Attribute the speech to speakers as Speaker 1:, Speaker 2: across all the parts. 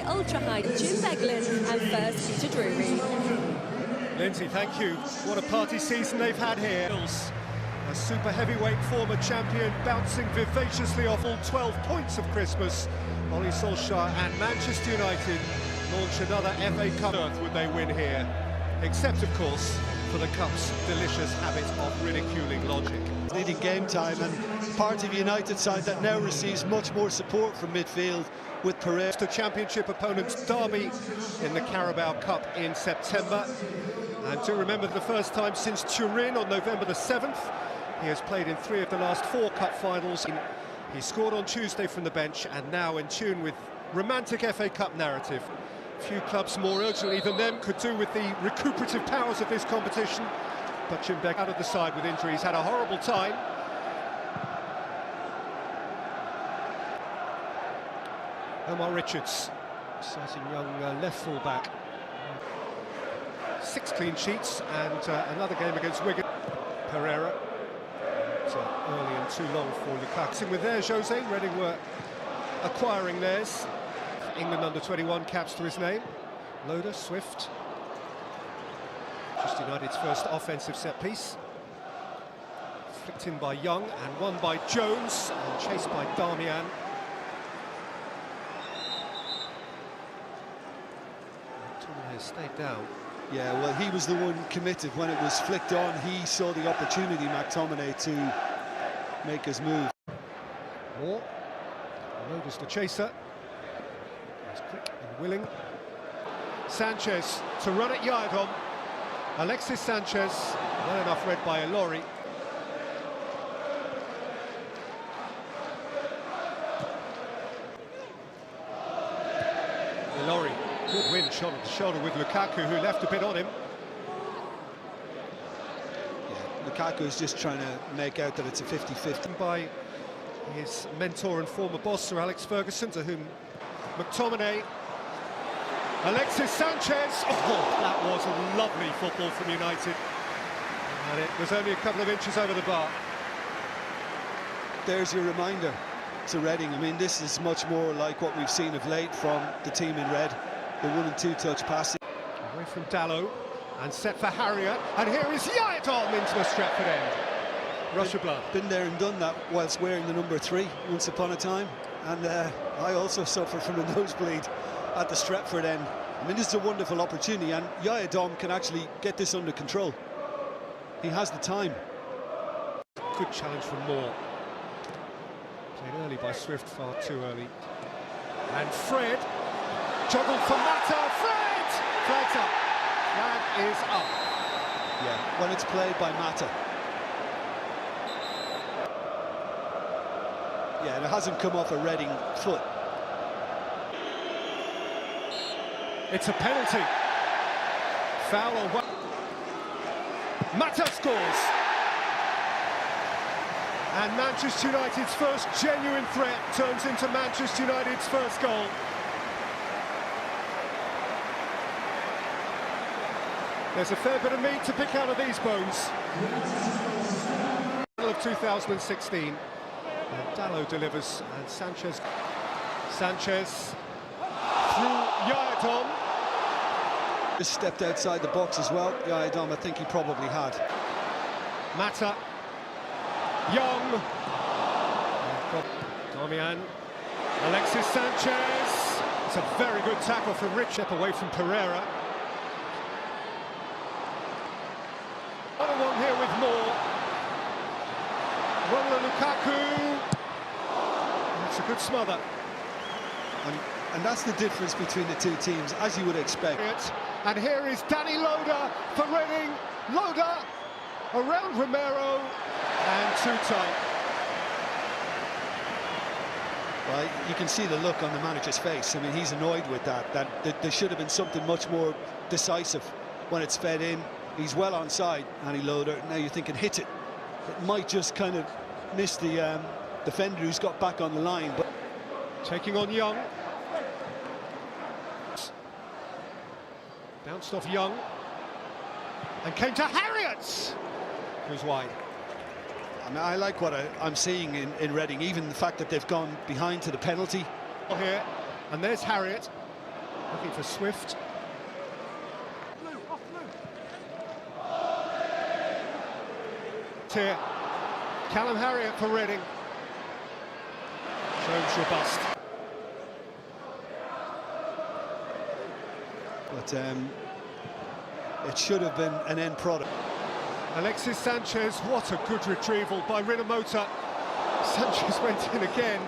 Speaker 1: Ultra High, Jim Beglin, and first Peter Drury.
Speaker 2: Lindsay, thank you. What a party season they've had here. A super heavyweight former champion bouncing vivaciously off all 12 points of Christmas. Ole Solskjaer and Manchester United launch another FA Cup. Earth would they win here? Except, of course, for the Cup's delicious habit of ridiculing logic.
Speaker 3: Needing game time, and part of United side that now receives much more support from midfield with Pereira.
Speaker 2: The championship opponent's derby in the Carabao Cup in September. And do remember the first time since Turin on November the 7th. He has played in 3 of the last 4 cup finals. He scored on Tuesday from the bench and now in tune with romantic FA Cup narrative. Few clubs more urgently than them could do with the recuperative powers of this competition. But Jim Beglin out of the side with injuries, had a horrible time. Omar Richards, exciting young left full-back. 6 clean sheets and another game against Wigan. Pereira, early and too long for Lukaku. With theirs, Jose, Reading were acquiring theirs. England under-21 caps to his name. Loader, Swift. Manchester United's first offensive set-piece. Flicked in by Young and won by Jones and chased by Darmian. McTominay stayed down.
Speaker 3: Yeah, well, he was the one committed. When it was flicked on, he saw the opportunity, McTominay, to make his move.
Speaker 2: Moore. Loader's the chaser. He's quick and willing. Sanchez to run at Yadom. Alexis Sanchez, well enough read by Ilori. Ilori, good win, shot at the shoulder with Lukaku, who left a bit on him.
Speaker 3: Yeah, Lukaku is just trying to make out that it's a 50-50.
Speaker 2: By his mentor and former boss, Sir Alex Ferguson, to whom McTominay. Alexis Sanchez, oh, that was a lovely football from United. And it was only a couple of inches over the bar.
Speaker 3: There's your reminder to Reading. I mean, this is much more like what we've seen of late from the team in red. The 1- and 2-touch passing.
Speaker 2: Away from Dalot, and set for Harrier, and here is Yadom into the Stretford end. Rush of blood.
Speaker 3: Been there and done that whilst wearing the number 3 once upon a time. And I also suffered from a nosebleed at the Stretford end. I mean, this is a wonderful opportunity, and Yadom can actually get this under control. He has the time.
Speaker 2: Good challenge from Moore. Played early by Swift, far too early. And Fred, juggled for Mata. Fred! Flag's up. Flag is up.
Speaker 3: Yeah, when it's played by Mata. Yeah, and it hasn't come off a Reading foot.
Speaker 2: It's a penalty. Foul on one. Mata scores. And Manchester United's first genuine threat turns into Manchester United's first goal. There's a fair bit of meat to pick out of these bones. Of 2016. And Dalot delivers, and Sanchez through Yadom.
Speaker 3: Just stepped outside the box as well. Yadom, I think he probably had.
Speaker 2: Mata, Young, Darmian, Alexis Sanchez. It's a very good tackle from Rich, step away from Pereira. Another one here with Moore. Romelu Lukaku. That's a good smother.
Speaker 3: And that's the difference between the two teams, as you would expect.
Speaker 2: And here is Danny Loader for Reading. Loader around Romero and too tight.
Speaker 3: Well, you can see the look on the manager's face. I mean, he's annoyed with that there should have been something much more decisive when it's fed in. He's well onside, Danny Loader. Now you're thinking, hit it. It might just kind of miss the defender who's got back on the line. But
Speaker 2: taking on Young. Bounced off Young and came to Harriet, who's wide.
Speaker 3: I mean, I like what I'm seeing in Reading, even the fact that they've gone behind to the penalty.
Speaker 2: Here, and there's Harriet. Looking for Swift. Here, Callum Harriott for Reading. Jones robust.
Speaker 3: But it should have been an end product.
Speaker 2: Alexis Sanchez, what a good retrieval by Rinomhota. Sanchez went in again,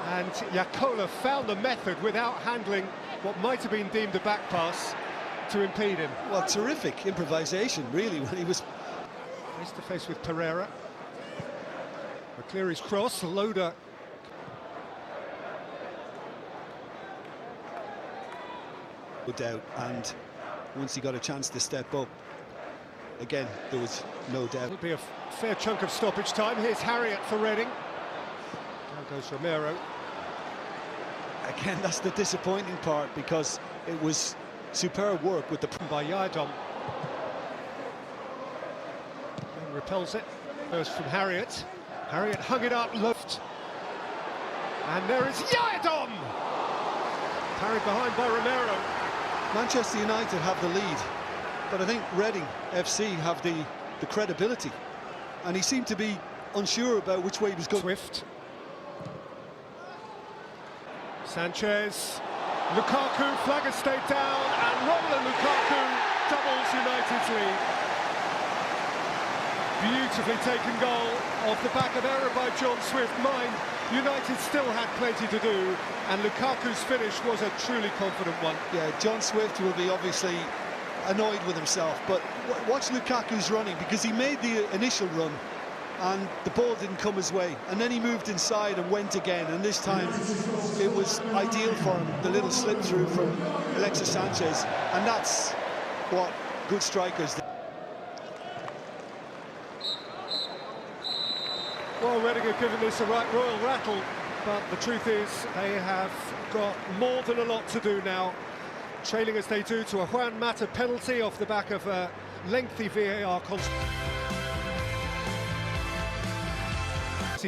Speaker 2: and Jaakkola found the method without handling what might have been deemed a back pass to impede him.
Speaker 3: Well, terrific improvisation, really, when he was
Speaker 2: face to face with Pereira. McCleary's cross, Loader.
Speaker 3: No doubt, and once he got a chance to step up, again, there was no doubt.
Speaker 2: It'll be a fair chunk of stoppage time. Here's Harriott for Reading. Down goes Romero.
Speaker 3: Again, that's the disappointing part, because it was superb work with the...
Speaker 2: By Yadom. And repels it. First from Harriott. Harriott hung it up, left. And there is Yadom! Parried behind by Romero.
Speaker 3: Manchester United have the lead, but I think Reading FC have the credibility. And he seemed to be unsure about which way he was going.
Speaker 2: Swift. Sanchez. Lukaku, flag has stayed down, and Romelu Lukaku doubles United's lead. Beautifully taken goal off the back of error by John Swift. Mind, United still had plenty to do, and Lukaku's finish was a truly confident one.
Speaker 3: Yeah, John Swift will be obviously annoyed with himself, but watch Lukaku's running, because he made the initial run and the ball didn't come his way, and then he moved inside and went again, and this time it was ideal for him, the little slip through from Alexis Sanchez, and that's what good strikers do.
Speaker 2: Well, Reading have given this a right royal rattle, but the truth is they have got more than a lot to do now, trailing as they do to a Juan Mata penalty off the back of a lengthy VAR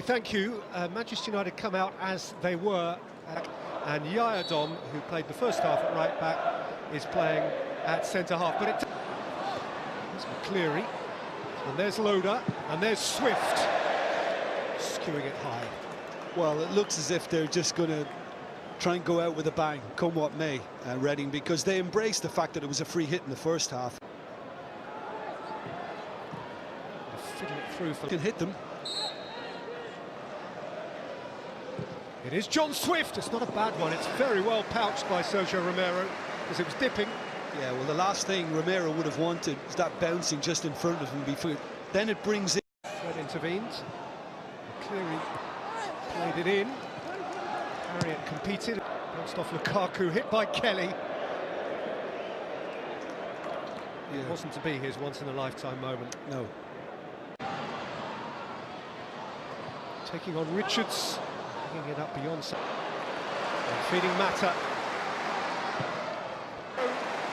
Speaker 2: Thank you. Manchester United come out as they were, and Yadom, who played the first half at right back, is playing at centre-half. But there's McCleary, and there's Loader, and there's Swift, skewing it high.
Speaker 3: Well, it looks as if they're just going to try and go out with a bang, come what may, Reading, because they embraced the fact that it was a free hit in the first half.
Speaker 2: Fiddle it through for...
Speaker 3: Can hit them.
Speaker 2: It is John Swift. It's not a bad one. It's very well pouched by Sergio Romero, because it was dipping.
Speaker 3: Yeah, well, the last thing Romero would have wanted was that bouncing just in front of him before. Then it brings in.
Speaker 2: Fred intervened. Cleary played it in. Harriott competed. Bounced off Lukaku, hit by Kelly. Yeah. It wasn't to be his once-in-a-lifetime moment.
Speaker 3: No.
Speaker 2: Taking on Richards. Bringing it up beyond. And feeding Mata.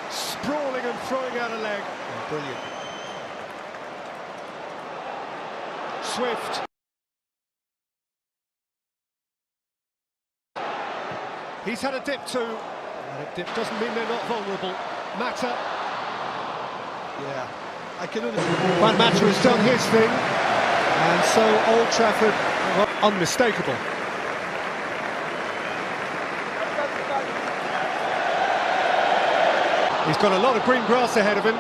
Speaker 2: Sprawling and throwing out a leg.
Speaker 3: Oh, brilliant.
Speaker 2: Swift. He's had a dip too. And a dip doesn't mean they're not vulnerable. Mata.
Speaker 3: Yeah. I can understand.
Speaker 2: Juan Mata has done his thing. And so Old Trafford, well, unmistakable. He's got a lot of green grass ahead of him.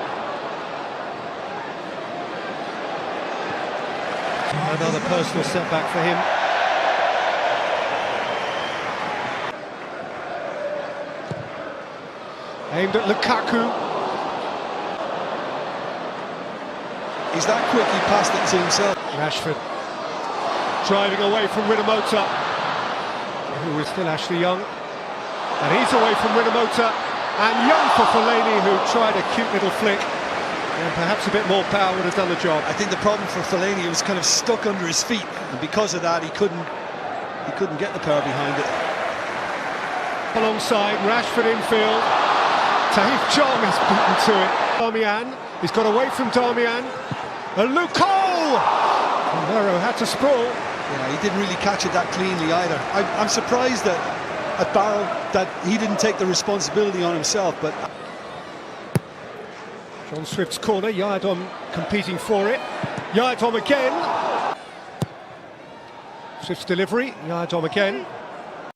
Speaker 2: Another personal setback for him. Aimed at Lukaku.
Speaker 3: He's that quick, he passed it to himself.
Speaker 2: Rashford driving away from Rinomhota, who is still Ashley Young. And he's away from Rinomhota. And Young for Fellaini, who tried a cute little flick, and perhaps a bit more power would have done the job.
Speaker 3: I think the problem for Fellaini, it was kind of stuck under his feet, and because of that, he couldn't get the power behind it.
Speaker 2: Alongside Rashford infield, Tahith Chong has beaten to it. Darmian, he's got away from Darmian, and Lukaku! Romero had to sprawl.
Speaker 3: Yeah, he didn't really catch it that cleanly either. I'm surprised that a barrel that he didn't take the responsibility on himself, but
Speaker 2: John Swift's corner, Yadom competing for it. Yadom again. Swift's delivery, Yadom again.